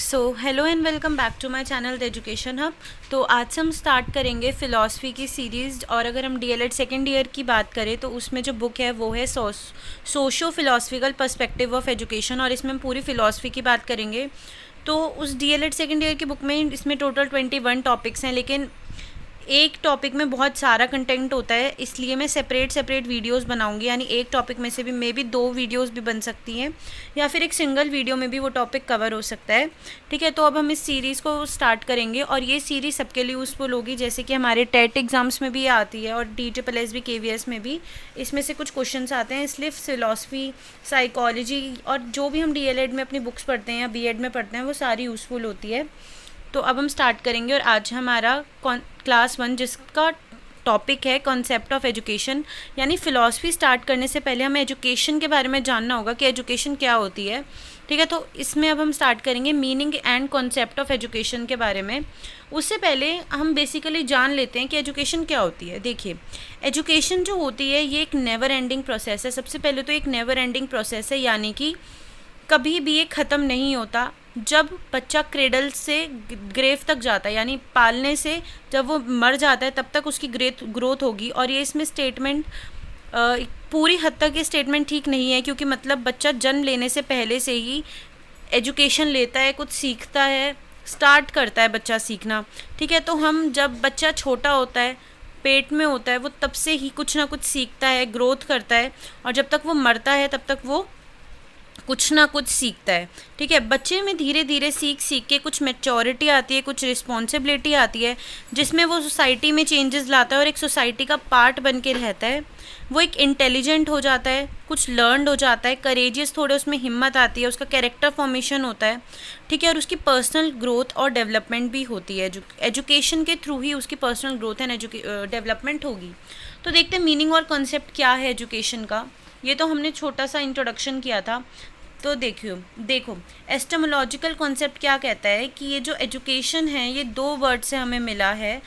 So hello and welcome back to my channel the education hub. तो आज से हम स्टार्ट करेंगे फ़िलासफ़ी की सीरीज़। और अगर हम डीएलएड सेकेंड ईयर की बात करें तो उसमें जो बुक है वो है socio philosophical perspective of education, और इसमें हम पूरी फ़िलासफ़ी की बात करेंगे। तो उस डीएलएड सेकेंड ईयर की बुक में इसमें टोटल 21 टॉपिक्स हैं, लेकिन एक टॉपिक में बहुत सारा कंटेंट होता है, इसलिए मैं सेपरेट वीडियोस बनाऊंगी। यानी एक टॉपिक में से भी मे बी 2 वीडियोस भी बन सकती हैं, या फिर एक सिंगल वीडियो में भी वो टॉपिक कवर हो सकता है। ठीक है, तो अब हम इस सीरीज़ को स्टार्ट करेंगे और ये सीरीज़ सबके लिए यूज़फुल होगी, जैसे कि हमारे टेट एग्ज़ाम्स में भी आती है और DSSS KVS में भी इसमें से कुछ क्वेश्चन आते हैं। इसलिए फ़िलासफ़ी, साइकोलॉजी और जो भी हम DLED में अपनी बुक्स पढ़ते हैं या BEd में पढ़ते हैं वो सारी यूज़फुल होती है। तो अब हम स्टार्ट करेंगे, और आज हमारा क्लास 1 जिसका टॉपिक है कॉन्सेप्ट ऑफ एजुकेशन। यानी फ़िलासफ़ी स्टार्ट करने से पहले हमें एजुकेशन के बारे में जानना होगा कि एजुकेशन क्या होती है। ठीक है, तो इसमें अब हम स्टार्ट करेंगे meaning and concept of education के बारे में। उससे पहले हम बेसिकली जान लेते हैं कि एजुकेशन क्या होती है। देखिए, एजुकेशन जो होती है ये एक नेवर एंडिंग प्रोसेस है। सबसे पहले तो एक नेवर एंडिंग प्रोसेस है, यानी कि कभी भी ये ख़त्म नहीं होता। जब बच्चा क्रेडल से ग्रेव तक जाता है, यानी पालने से जब वो मर जाता है तब तक उसकी ग्रोथ होगी। और ये इसमें स्टेटमेंट पूरी हद तक ये स्टेटमेंट ठीक नहीं है, क्योंकि मतलब बच्चा जन्म लेने से पहले से ही एजुकेशन लेता है, कुछ सीखता है, स्टार्ट करता है बच्चा सीखना। ठीक है, तो हम जब बच्चा छोटा होता है, पेट में होता है, वो तब से ही कुछ ना कुछ सीखता है, ग्रोथ करता है, और जब तक वो मरता है तब तक वो कुछ ना कुछ सीखता है। ठीक है, बच्चे में धीरे धीरे सीख के कुछ मैच्योरिटी आती है, कुछ रिस्पॉन्सिबिलिटी आती है, जिसमें वो सोसाइटी में चेंजेस लाता है और एक सोसाइटी का पार्ट बन के रहता है। वो एक इंटेलिजेंट हो जाता है, कुछ लर्नड हो जाता है, करेजियस, थोड़े उसमें हिम्मत आती है, उसका कैरेक्टर फॉर्मेशन होता है। ठीक है, और उसकी पर्सनल ग्रोथ और डेवलपमेंट भी होती है। एजुकेशन के थ्रू ही उसकी पर्सनल ग्रोथ एंड डेवलपमेंट होगी। तो देखते हैं मीनिंग और कॉन्सेप्ट क्या है एजुकेशन का। ये तो हमने छोटा सा इंट्रोडक्शन किया था। तो देखो एस्टेमोलॉजिकल कॉन्सेप्ट क्या कहता है कि ये जो एजुकेशन है ये 2 वर्ड से हमें मिला है।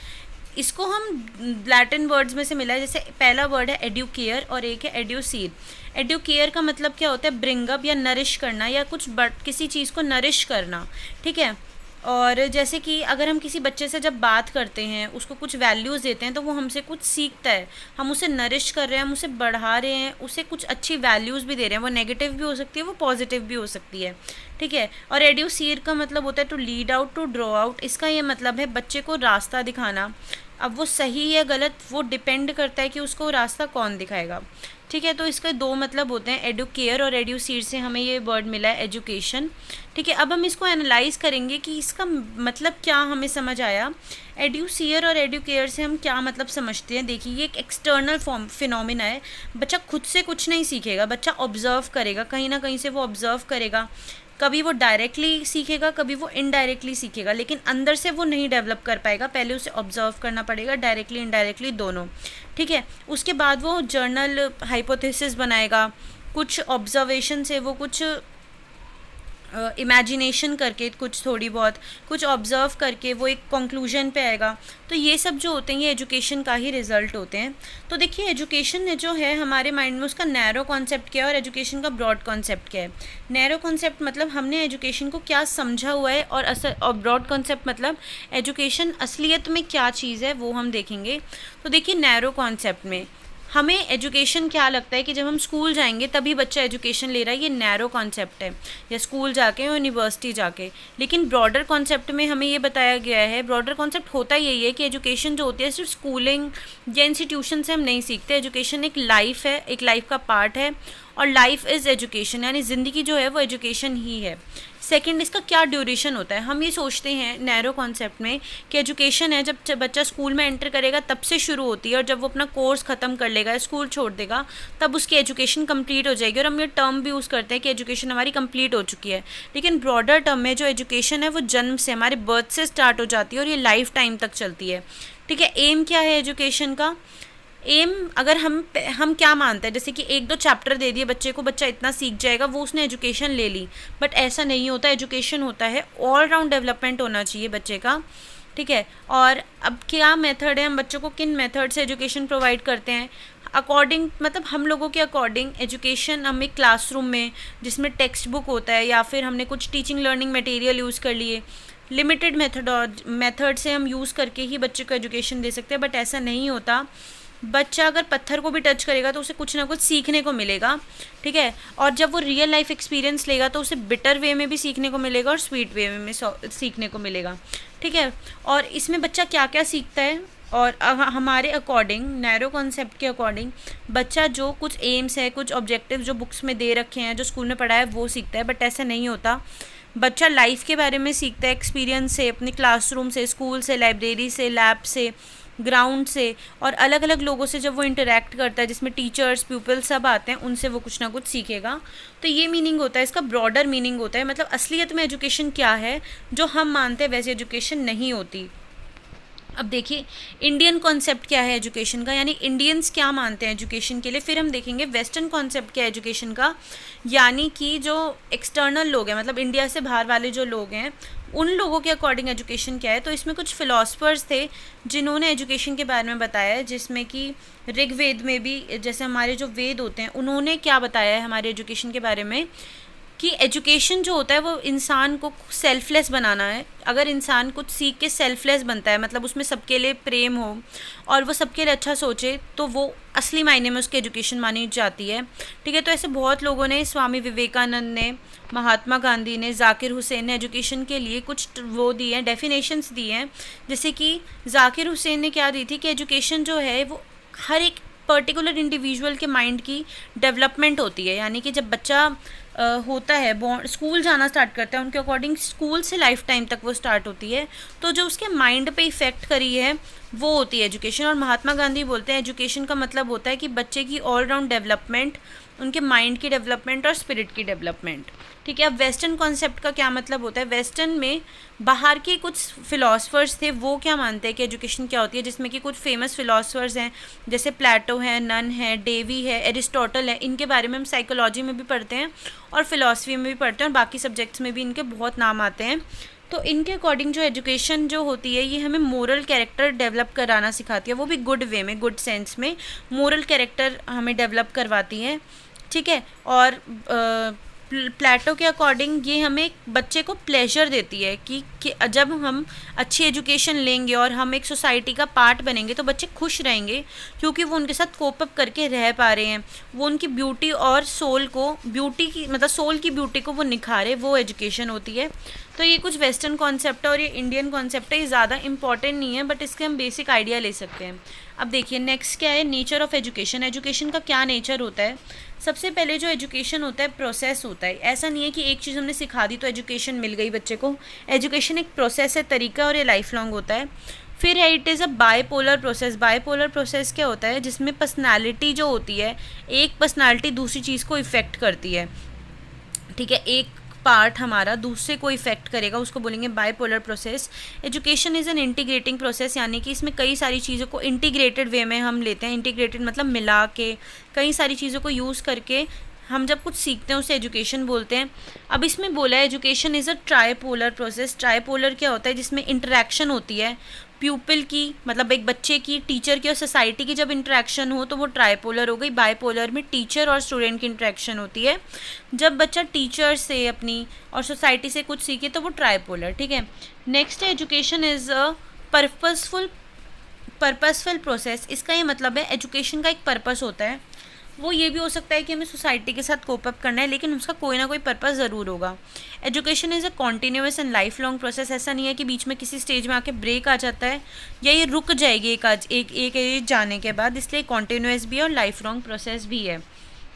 इसको हम लैटिन वर्ड्स में से मिला है। जैसे पहला वर्ड है एडुकेयर और एक है एड्यूसीर। एडुकेयर का मतलब क्या होता है? ब्रिंग अप या नरिश करना, या कुछ किसी चीज़ को नरिश करना। ठीक है, और जैसे कि अगर हम किसी बच्चे से जब बात करते हैं, उसको कुछ वैल्यूज़ देते हैं, तो वो हमसे कुछ सीखता है। हम उसे नरिश कर रहे हैं, हम उसे बढ़ा रहे हैं, उसे कुछ अच्छी वैल्यूज़ भी दे रहे हैं। वो नेगेटिव भी हो सकती है, वो पॉजिटिव भी हो सकती है। ठीक है, और एड्यूसीर का मतलब होता है to lead out, to draw out. इसका ये मतलब है बच्चे को रास्ता दिखाना। अब वो सही या गलत वो डिपेंड करता है कि उसको रास्ता कौन दिखाएगा। ठीक है, तो इसके 2 मतलब होते हैं, एडुकेयर और एड्यूसीर से हमें ये वर्ड मिला है एजुकेशन। ठीक है, अब हम इसको एनालाइज करेंगे कि इसका मतलब क्या हमें समझ आया। एड्यूसीयर और एडुकेयर से हम क्या मतलब समझते हैं। देखिए, ये एक एक्सटर्नल फिनोमिना है। बच्चा खुद से कुछ नहीं सीखेगा, बच्चा ऑब्जर्व करेगा, कहीं ना कहीं से वो ऑब्जर्व करेगा। कभी वो डायरेक्टली सीखेगा, कभी वो इनडायरेक्टली सीखेगा, लेकिन अंदर से वो नहीं डेवलप कर पाएगा। पहले उसे ऑब्जर्व करना पड़ेगा, डायरेक्टली इनडायरेक्टली दोनों। ठीक है, उसके बाद वो जर्नल हाइपोथेसिस बनाएगा, कुछ ऑब्जर्वेशन से वो कुछ इमेजिनेशन करके, कुछ थोड़ी बहुत कुछ ऑब्जर्व करके वो एक कंक्लूजन पे आएगा। तो ये सब जो होते हैं ये एजुकेशन का ही रिजल्ट होते हैं। तो देखिए, एजुकेशन जो है हमारे माइंड में, उसका नैरो कॉन्सेप्ट क्या है और एजुकेशन का ब्रॉड कॉन्सेप्ट क्या है। नैरो कॉन्सेप्ट मतलब हमने एजुकेशन को क्या समझा हुआ है, और ब्रॉड कॉन्सेप्ट मतलब एजुकेशन असलियत में क्या चीज़ है वो हम देखेंगे। तो देखिए, नैरो कॉन्सेप्ट में हमें एजुकेशन क्या लगता है कि जब हम स्कूल जाएंगे तभी बच्चा एजुकेशन ले रहा है, ये नैरो कॉन्सेप्ट है, या स्कूल जाके यूनिवर्सिटी जाके। लेकिन ब्रॉडर कॉन्सेप्ट में हमें ये बताया गया है, ब्रॉडर कॉन्सेप्ट होता यही है कि एजुकेशन जो होती है सिर्फ स्कूलिंग या इंस्टीट्यूशन से हम नहीं सीखते। एजुकेशन एक लाइफ है, एक लाइफ का पार्ट है, और लाइफ इज़ एजुकेशन, यानी ज़िंदगी जो है वो एजुकेशन ही है। सेकंड, इसका क्या ड्यूरेशन होता है। हम ये सोचते हैं नैरो कॉन्सेप्ट में कि एजुकेशन है जब बच्चा स्कूल में एंटर करेगा तब से शुरू होती है, और जब वो अपना कोर्स ख़त्म कर लेगा, स्कूल छोड़ देगा, तब उसकी एजुकेशन कंप्लीट हो जाएगी। और हम ये टर्म भी यूज़ करते हैं कि एजुकेशन हमारी कंप्लीट हो चुकी है। लेकिन ब्रॉडर टर्म में जो एजुकेशन है वो जन्म से, हमारे बर्थ से स्टार्ट हो जाती है और ये लाइफ टाइम तक चलती है। ठीक है, एम क्या है एजुकेशन का? एम, अगर हम क्या मानते हैं, जैसे कि 1-2 चैप्टर दे दिए बच्चे को, बच्चा इतना सीख जाएगा, वो उसने एजुकेशन ले ली। बट ऐसा नहीं होता। एजुकेशन होता है ऑल राउंड डेवलपमेंट होना चाहिए बच्चे का। ठीक है, और अब क्या मेथड है, हम बच्चों को किन मेथड से एजुकेशन प्रोवाइड करते हैं। अकॉर्डिंग मतलब हम लोगों के अकॉर्डिंग एजुकेशन हमें क्लासरूम में जिसमें टेक्स्ट बुक होता है या फिर हमने कुछ टीचिंग लर्निंग मटेरियल यूज़ कर लिए, लिमिटेड मेथड से हम यूज़ करके ही बच्चे को एजुकेशन दे सकते हैं, बट ऐसा नहीं होता। बच्चा अगर पत्थर को भी टच करेगा तो उसे कुछ ना कुछ सीखने को मिलेगा, ठीक है। और जब वो रियल लाइफ एक्सपीरियंस लेगा तो उसे बिटर वे में भी सीखने को मिलेगा और स्वीट वे में सीखने को मिलेगा, ठीक है। और इसमें बच्चा क्या क्या सीखता है, और हमारे अकॉर्डिंग नैरो कॉन्सेप्ट के अकॉर्डिंग बच्चा जो कुछ एम्स है, कुछ ऑब्जेक्टिव जो बुक्स में दे रखे हैं, जो स्कूल में पढ़ा है वो सीखता है, बट ऐसा नहीं होता। बच्चा लाइफ के बारे में सीखता है एक्सपीरियंस से, अपने क्लासरूम से, स्कूल से, लाइब्रेरी से, लैब से, ग्राउंड से, और अलग अलग लोगों से जब वो इंटरेक्ट करता है जिसमें टीचर्स, पीपल सब आते हैं, उनसे वो कुछ ना कुछ सीखेगा। तो ये मीनिंग होता है इसका, ब्रॉडर मीनिंग होता है, मतलब असलियत में एजुकेशन क्या है जो हम मानते हैं वैसे एजुकेशन नहीं होती। अब देखिए इंडियन कॉन्सेप्ट क्या है एजुकेशन का, यानी इंडियंस क्या मानते हैं एजुकेशन के लिए, फिर हम देखेंगे वेस्टर्न कॉन्सेप्ट क्या है एजुकेशन का, यानी कि जो एक्सटर्नल लोग हैं, मतलब इंडिया से बाहर वाले जो लोग हैं, उन लोगों के अकॉर्डिंग एजुकेशन क्या है। तो इसमें कुछ फिलोसफर्स थे जिन्होंने एजुकेशन के बारे में बताया है, जिसमें कि ऋग्वेद में भी, जैसे हमारे जो वेद होते हैं, उन्होंने क्या बताया है हमारे एजुकेशन के बारे में कि एजुकेशन जो होता है वो इंसान को सेल्फलेस बनाना है। अगर इंसान कुछ सीख के सेल्फलेस बनता है, मतलब उसमें सबके लिए प्रेम हो और वो सबके लिए अच्छा सोचे, तो वो असली मायने में उसकी एजुकेशन मानी जाती है, ठीक है। तो ऐसे बहुत लोगों ने, स्वामी विवेकानंद ने, महात्मा गांधी ने, जाकिर हुसैन ने एजुकेशन के लिए कुछ वो दिए हैं, डेफिनेशंस दिए हैं। जैसे कि जाकिर हुसैन ने क्या दी थी कि एजुकेशन जो है वो हर एक पर्टिकुलर इंडिविजुअल के माइंड की डेवलपमेंट होती है, यानी कि जब बच्चा होता है, स्कूल जाना स्टार्ट करता है, उनके अकॉर्डिंग स्कूल से लाइफ टाइम तक वो स्टार्ट होती है, तो जो उसके माइंड पे इफ़ेक्ट करी है वो होती है एजुकेशन। और महात्मा गांधी बोलते हैं एजुकेशन का मतलब होता है कि बच्चे की ऑल राउंड डेवलपमेंट, उनके माइंड की डेवलपमेंट और स्पिरिट की डेवलपमेंट, ठीक है। अब वेस्टर्न कॉन्सेप्ट का क्या मतलब होता है, वेस्टर्न में बाहर के कुछ फिलोसफर्स थे, वो क्या मानते हैं कि एजुकेशन क्या होती है, जिसमें कि कुछ फेमस फिलोसफर्स हैं, जैसे प्लेटो है, नन है, डेवी है, एरिस्टोटल है। इनके बारे में हम साइकोलॉजी में भी पढ़ते हैं और फिलॉसफी में भी पढ़ते हैं, और बाकी सब्जेक्ट्स में भी इनके बहुत नाम आते हैं। तो इनके अकॉर्डिंग जो एजुकेशन जो होती है ये हमें मोरल कैरेक्टर डेवलप कराना सिखाती है, वो भी गुड वे में, गुड सेंस में मोरल कैरेक्टर हमें डेवलप करवाती है, ठीक है। और प्लेटो के अकॉर्डिंग ये हमें बच्चे को प्लेजर देती है कि जब हम अच्छी एजुकेशन लेंगे और हम एक सोसाइटी का पार्ट बनेंगे तो बच्चे खुश रहेंगे, क्योंकि वो उनके साथ कोप अप करके रह पा रहे हैं, वो उनकी ब्यूटी और सोल को, ब्यूटी की मतलब सोल की ब्यूटी को वो निखारे, वो एजुकेशन होती है। तो ये कुछ वेस्टर्न कॉन्सेप्ट है और ये इंडियन कॉन्सेप्ट है, ये ज़्यादा इंपॉर्टेंट नहीं है, बट इसके हम बेसिक आइडिया ले सकते हैं। अब देखिए नेक्स्ट क्या है, नेचर ऑफ एजुकेशन। एजुकेशन का क्या नेचर होता है। सबसे पहले जो एजुकेशन होता है प्रोसेस होता है। ऐसा नहीं है कि एक चीज़ हमने सिखा दी तो एजुकेशन मिल गई बच्चे को। एजुकेशन एक प्रोसेस है, तरीका, और ये लाइफ लॉन्ग होता है। फिर है it is a bipolar process. Bipolar process क्या होता है, जिसमें पर्सनालिटी जो होती है, एक पर्सनालिटी दूसरी चीज़ को इफ़ेक्ट करती है, ठीक है। एक पार्ट हमारा दूसरे को इफेक्ट करेगा, उसको बोलेंगे bipolar process. Education is an integrating process, यानी कि इसमें कई सारी चीज़ों को इंटीग्रेटेड वे में हम लेते हैं। इंटीग्रेटेड मतलब मिला के, कई सारी चीज़ों को यूज़ करके हम जब कुछ सीखते हैं उसे एजुकेशन बोलते हैं। अब इसमें बोला है education is a tripolar process. Tripolar क्या होता है, जिसमें इंटरेक्शन होती है प्यूपिल की, मतलब एक बच्चे की, टीचर की और सोसाइटी की जब इंटरेक्शन हो तो वो ट्राइपोलर हो गई। बाइपोलर में टीचर और स्टूडेंट की इंटरेक्शन होती है। जब बच्चा टीचर से अपनी और सोसाइटी से कुछ सीखे तो वो ट्राइपोलर, ठीक है। नेक्स्ट है education is a purposeful process. इसका ये मतलब है एजुकेशन का एक पर्पस होता है। वो ये भी हो सकता है कि हमें सोसाइटी के साथ कोप अप करना है, लेकिन उसका कोई ना कोई पर्पस ज़रूर होगा। Education is a continuous and life long process. ऐसा नहीं है कि बीच में किसी स्टेज में आके ब्रेक आ जाता है या ये रुक जाएगी एक एज जाने के बाद, इसलिए कॉन्टीन्यूअस भी है और लाइफ लॉन्ग प्रोसेस भी है,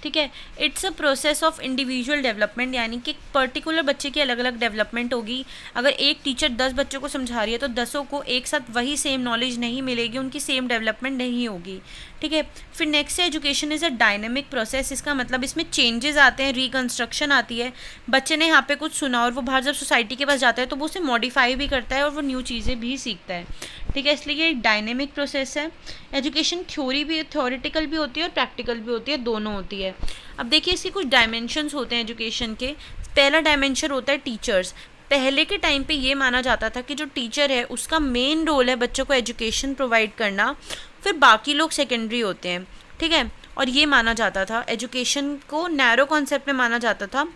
ठीक है। It's a process of individual development, यानी कि पर्टिकुलर बच्चे की अलग अलग डेवलपमेंट होगी। अगर एक टीचर 10 बच्चों को समझा रही है तो 10 को एक साथ वही सेम नॉलेज नहीं मिलेगी, उनकी सेम डेवलपमेंट नहीं होगी, ठीक है। फिर नेक्स्ट है education is a dynamic process. इसका मतलब इसमें चेंजेस आते हैं, रिकन्स्ट्रक्शन आती है। बच्चे ने यहाँ पे कुछ सुना और वो बाहर जब सोसाइटी के पास जाता है तो वो उसे मॉडिफाई भी करता है और वो न्यू चीज़ें भी सीखता है, ठीक है। इसलिए ये एक डायनेमिक प्रोसेस है। एजुकेशन थ्योरेटिकल भी होती है और प्रैक्टिकल भी होती है, दोनों होती है। अब देखिए इसके कुछ डायमेंशंस होते हैं एजुकेशन के। पहला डायमेंशन होता है टीचर्स। पहले के टाइम पे ये माना जाता था कि जो टीचर है उसका मेन रोल है बच्चों को एजुकेशन प्रोवाइड करना, फिर बाकी लोग सेकेंडरी होते हैं। ठीक है। और ये माना जाता था, एजुकेशन को नैरो कॉन्सेप्ट में माना जाता था,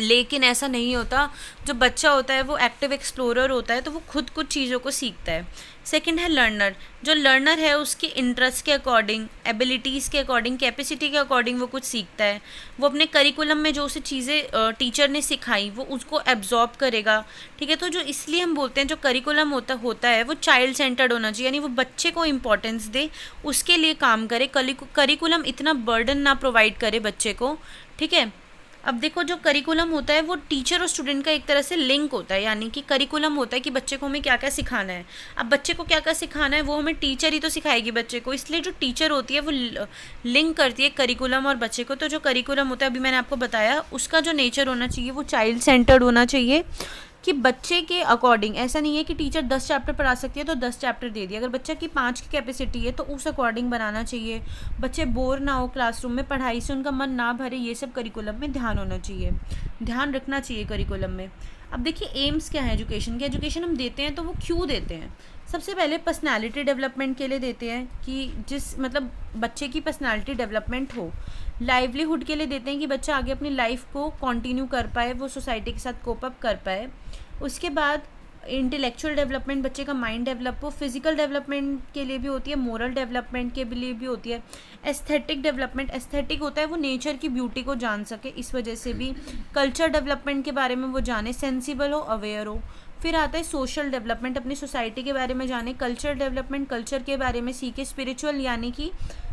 लेकिन ऐसा नहीं होता। जो बच्चा होता है वो एक्टिव एक्सप्लोरर होता है, तो वो खुद कुछ चीज़ों को सीखता है। सेकंड है लर्नर। जो लर्नर है उसके इंटरेस्ट के अकॉर्डिंग, एबिलिटीज़ के अकॉर्डिंग, कैपेसिटी के अकॉर्डिंग वो कुछ सीखता है। वो अपने करिकुलम में जो उसे चीज़ें टीचर ने सिखाई वो उसको एब्जॉर्ब करेगा। ठीक है, तो जो इसलिए हम बोलते हैं जो करिकुलम होता है वो चाइल्ड सेंटर्ड होना चाहिए, यानी वो बच्चे को इम्पोर्टेंस दे, उसके लिए काम करे। करिकुलम इतना बर्डन ना प्रोवाइड करे बच्चे को। ठीक है, अब देखो जो करिकुलम होता है वो टीचर और स्टूडेंट का एक तरह से लिंक होता है, यानी कि करिकुलम होता है कि बच्चे को हमें क्या क्या सिखाना है। अब बच्चे को क्या क्या सिखाना है वो हमें टीचर ही तो सिखाएगी बच्चे को, इसलिए जो टीचर होती है वो लिंक करती है करिकुलम और बच्चे को। तो जो करिकुलम होता है अभी मैंने आपको बताया, उसका जो नेचर होना चाहिए वो चाइल्ड सेंटर्ड होना चाहिए, कि बच्चे के अकॉर्डिंग। ऐसा नहीं है कि टीचर 10 चैप्टर पढ़ा सकती है तो 10 चैप्टर दे दिया। अगर बच्चा की 5 की कैपेसिटी है तो उस अकॉर्डिंग बनाना चाहिए। बच्चे बोर ना हो क्लासरूम में, पढ़ाई से उनका मन ना भरे, ये सब करिकुलम में ध्यान होना चाहिए, ध्यान रखना चाहिए करिकुलम में। अब देखिए एम्स क्या है एजुकेशन के। एजुकेशन हम देते हैं तो वो क्यों देते हैं? सबसे पहले पर्सनालिटी डेवलपमेंट के लिए देते हैं, कि जिस मतलब बच्चे की पर्सनालिटी डेवलपमेंट हो। लाइवलीहुड के लिए देते हैं कि बच्चा आगे अपनी लाइफ को कंटिन्यू कर पाए, वो सोसाइटी के साथ कोप अप कर पाए। उसके बाद इंटेलेक्चुअल डेवलपमेंट, बच्चे का माइंड डेवलप हो। फिजिकल डेवलपमेंट के लिए भी होती है, मोरल डेवलपमेंट के लिए भी होती है। एस्थेटिक डेवलपमेंट, एस्थेटिक होता है वो नेचर की ब्यूटी को जान सके, इस वजह से भी। कल्चर डेवलपमेंट के बारे में वो जाने, सेंसिबल हो, अवेयर हो। फिर आता है सोशल डेवलपमेंट, अपनी सोसाइटी के बारे में जाने। कल्चर डेवलपमेंट, कल्चर के बारे में सीखे। स्पिरिचुअल यानी कि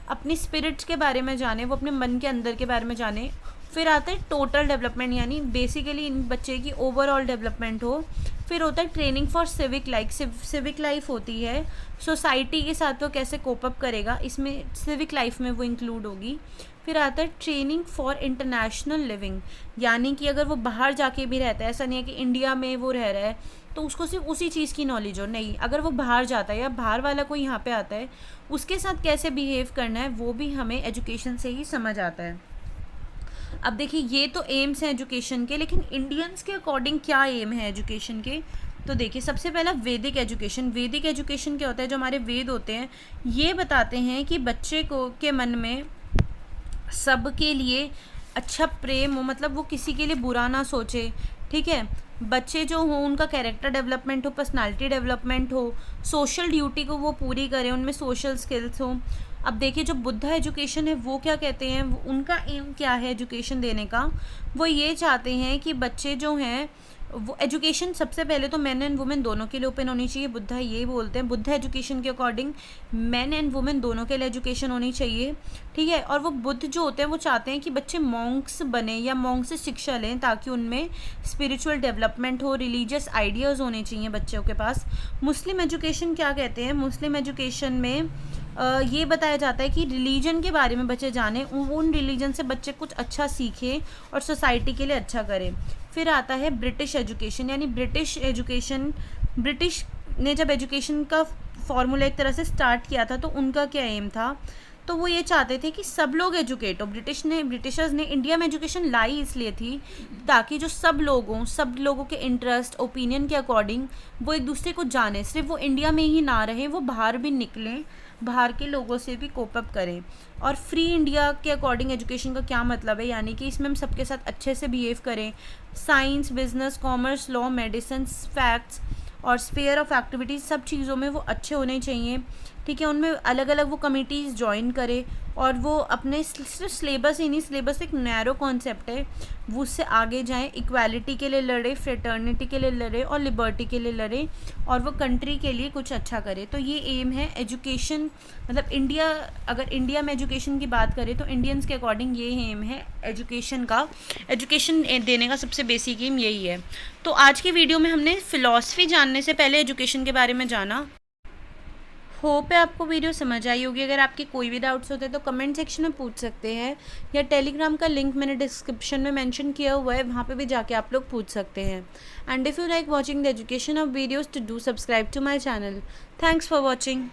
अपनी स्पिरिट्स के बारे में जाने, वो अपने मन के अंदर के बारे में जाने। फिर आता है टोटल डेवलपमेंट, यानी बेसिकली इन बच्चे की ओवरऑल डेवलपमेंट हो। फिर होता है training for civic life. Civic life होती है सोसाइटी के साथ वो कैसे कोप अप करेगा, इसमें सिविक लाइफ में वो इंक्लूड होगी। फिर आता है ट्रेनिंग फॉर इंटरनेशनल लिविंग, यानी कि अगर वो बाहर जाके भी रहता है, ऐसा नहीं है कि इंडिया में वो रह रहा है तो उसको सिर्फ उसी चीज़ की नॉलेज हो, नहीं, अगर वो बाहर जाता है या बाहर वाला कोई यहाँ पे आता है उसके साथ कैसे बिहेव करना है वो भी हमें एजुकेशन से ही समझ आता है। अब देखिए ये तो एम्स हैं एजुकेशन के, लेकिन इंडियंस के अकॉर्डिंग क्या एम है एजुकेशन के? तो देखिए सबसे पहला वैदिक एजुकेशन। वैदिक एजुकेशन क्या होता है? जो हमारे वेद होते हैं ये बताते हैं कि बच्चे को के मन में सबके लिए अच्छा प्रेम हो, मतलब वो किसी के लिए बुरा ना सोचे। ठीक है, बच्चे जो हों उनका कैरेक्टर डेवलपमेंट हो, पर्सनालिटी डेवलपमेंट हो, सोशल ड्यूटी को वो पूरी करें, उनमें सोशल स्किल्स हो। अब देखिए जो बुद्धा एजुकेशन है वो क्या कहते हैं, उनका एम क्या है एजुकेशन देने का? वो ये चाहते हैं कि बच्चे जो हैं वो एजुकेशन सबसे पहले तो मैन एंड वुमेन दोनों के लिए ओपन होनी चाहिए। बुद्धा ये बोलते हैं, बुद्धा एजुकेशन के अकॉर्डिंग मैन एंड वुमेन दोनों के लिए एजुकेशन होनी चाहिए। ठीक है, और वो बुद्ध जो होते हैं वो चाहते हैं कि बच्चे मॉन्क्स बने या मॉन्क से शिक्षा लें, ताकि उनमें स्पिरिचुअल डेवलपमेंट हो, रिलीजियस आइडियाज़ होने चाहिए बच्चों के पास। मुस्लिम एजुकेशन क्या कहते हैं? मुस्लिम एजुकेशन में ये बताया जाता है कि रिलीजन के बारे में बच्चे जाने, उन रिलीजन से बच्चे कुछ अच्छा सीखें और सोसाइटी के लिए अच्छा करें। फिर आता है ब्रिटिश एजुकेशन, यानी ब्रिटिश एजुकेशन, ब्रिटिश ने जब एजुकेशन का फॉर्मूला एक तरह से स्टार्ट किया था तो उनका क्या एम था? तो वो ये चाहते थे कि सब लोग एजुकेट हो। ब्रिटिशर्स ने इंडिया में एजुकेशन लाई इसलिए थी ताकि जो सब लोग हों, सब लोगों के इंटरेस्ट ओपिनियन के अकॉर्डिंग वो एक दूसरे को जाने, सिर्फ वो इंडिया में ही ना रहे, वो बाहर भी निकलें, बाहर के लोगों से भी कोप अप करें। और फ्री इंडिया के अकॉर्डिंग एजुकेशन का क्या मतलब है? यानी कि इसमें हम सबके साथ अच्छे से बिहेव करें। Science, business, commerce, law, medicine, facts और स्फीयर ऑफ एक्टिविटीज़, सब चीज़ों में वो अच्छे होने चाहिए। ठीक है, उनमें अलग अलग वो कमिटीज़ ज्वाइन करे और वो अपने सिर्फ सिलेबस ही नहीं, सिलेबस एक नैरो कॉन्सेप्ट है, वो उससे आगे जाएं, इक्वालिटी के लिए लड़े, फ्रेटर्निटी के लिए लड़े और लिबर्टी के लिए लड़े, और वो कंट्री के लिए कुछ अच्छा करे। तो ये एम है एजुकेशन, मतलब इंडिया, अगर इंडिया में एजुकेशन की बात करें तो इंडियंस के अकॉर्डिंग ये एम है एजुकेशन का। एजुकेशन देने का सबसे बेसिक एम यही है। तो आज की वीडियो में हमने फ़िलॉसफी जानने से पहले एजुकेशन के बारे में जाना। होप है आपको वीडियो समझ आई होगी। अगर आपके कोई भी डाउट्स होते हैं तो कमेंट सेक्शन में पूछ सकते हैं, या टेलीग्राम का लिंक मैंने डिस्क्रिप्शन में मेंशन किया हुआ है, वहाँ पे भी जाके आप लोग पूछ सकते हैं। And if you like watching the education of videos, to do subscribe to my channel. Thanks for watching.